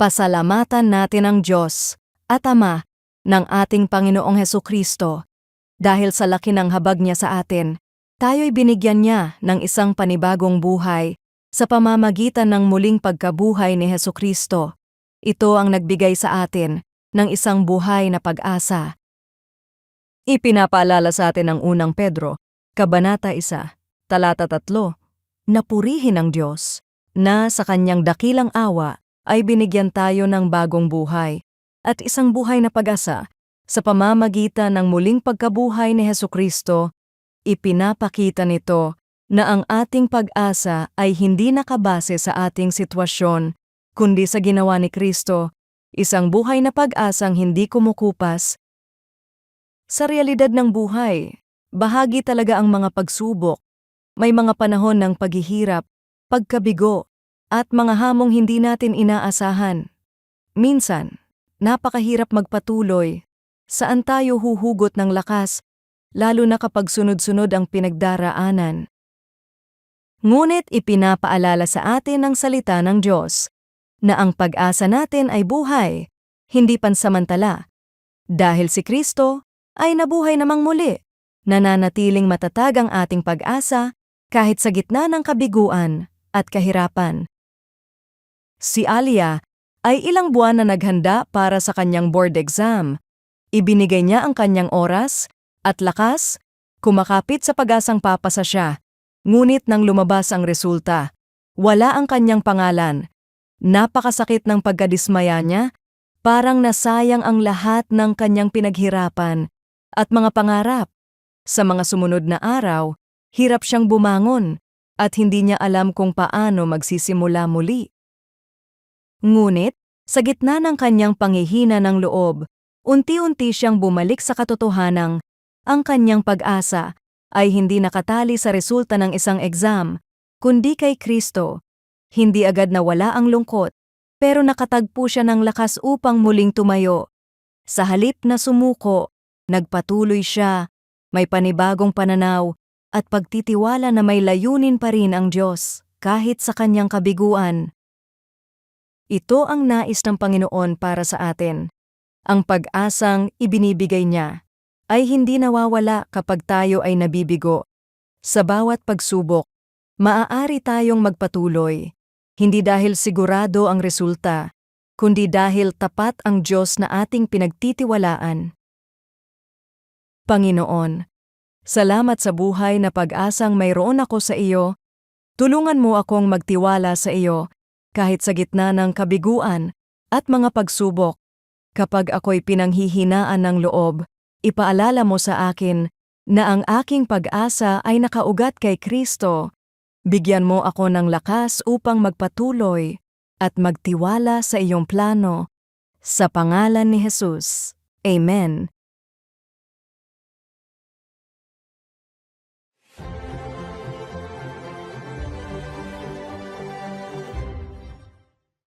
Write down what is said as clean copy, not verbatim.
Pasalamatan natin ang Diyos at Ama ng ating Panginoong Hesukristo. Dahil sa laki ng habag niya sa atin, tayo'y binigyan niya ng isang panibagong buhay sa pamamagitan ng muling pagkabuhay ni Hesukristo. Ito ang nagbigay sa atin ng isang buhay na pag-asa. Ipinapaalala sa atin ng unang Pedro, Kabanata 1, Talata 3, na purihin ang Diyos, na sa kanyang dakilang awa ay binigyan tayo ng bagong buhay at isang buhay na pag-asa sa pamamagitan ng muling pagkabuhay ni Hesukristo. Ipinapakita nito na ang ating pag-asa ay hindi nakabase sa ating sitwasyon, kundi sa ginawa ni Kristo, isang buhay na pag-asang hindi kumukupas. Sa realidad ng buhay, bahagi talaga ang mga pagsubok. May mga panahon ng paghihirap, pagkabigo, at mga hamong hindi natin inaasahan. Minsan, napakahirap magpatuloy. Saan tayo huhugot ng lakas, lalo na kapag sunod-sunod ang pinagdaraanan? Ngunit ipinapaalala sa atin ng salita ng Diyos na ang pag-asa natin ay buhay, hindi pansamantala. Dahil si Kristo ay nabuhay namang muli, nananatiling matatag ang ating pag-asa kahit sa gitna ng kabiguan at kahirapan. Si Alia ay ilang buwan na naghanda para sa kanyang board exam. Ibinigay niya ang kanyang oras at lakas, kumakapit sa pag-asang papasa siya. Ngunit nang lumabas ang resulta, wala ang kanyang pangalan. Napakasakit ng pagkadismaya niya, parang nasayang ang lahat ng kanyang pinaghirapan at mga pangarap. Sa mga sumunod na araw, hirap siyang bumangon at hindi niya alam kung paano magsisimula muli. Ngunit, sa gitna ng kanyang panghihina ng loob, unti-unti siyang bumalik sa katotohanang ang kanyang pag-asa ay hindi nakatali sa resulta ng isang exam, kundi kay Kristo. Hindi agad nawala ang lungkot, pero nakatagpo siya ng lakas upang muling tumayo. Sa halip na sumuko, nagpatuloy siya, may panibagong pananaw at pagtitiwala na may layunin pa rin ang Diyos kahit sa kanyang kabiguan. Ito ang nais ng Panginoon para sa atin. Ang pag-asang ibinibigay niya ay hindi nawawala kapag tayo ay nabibigo. Sa bawat pagsubok, maaari tayong magpatuloy, hindi dahil sigurado ang resulta, kundi dahil tapat ang Diyos na ating pinagtitiwalaan. Panginoon, salamat sa buhay na pag-asang mayroon ako sa iyo. Tulungan mo akong magtiwala sa iyo kahit sa gitna ng kabiguan at mga pagsubok. Kapag ako'y pinanghihinaan ng loob, ipaalala mo sa akin na ang aking pag-asa ay nakaugat kay Kristo. Bigyan mo ako ng lakas upang magpatuloy at magtiwala sa iyong plano. Sa pangalan ni Jesus. Amen.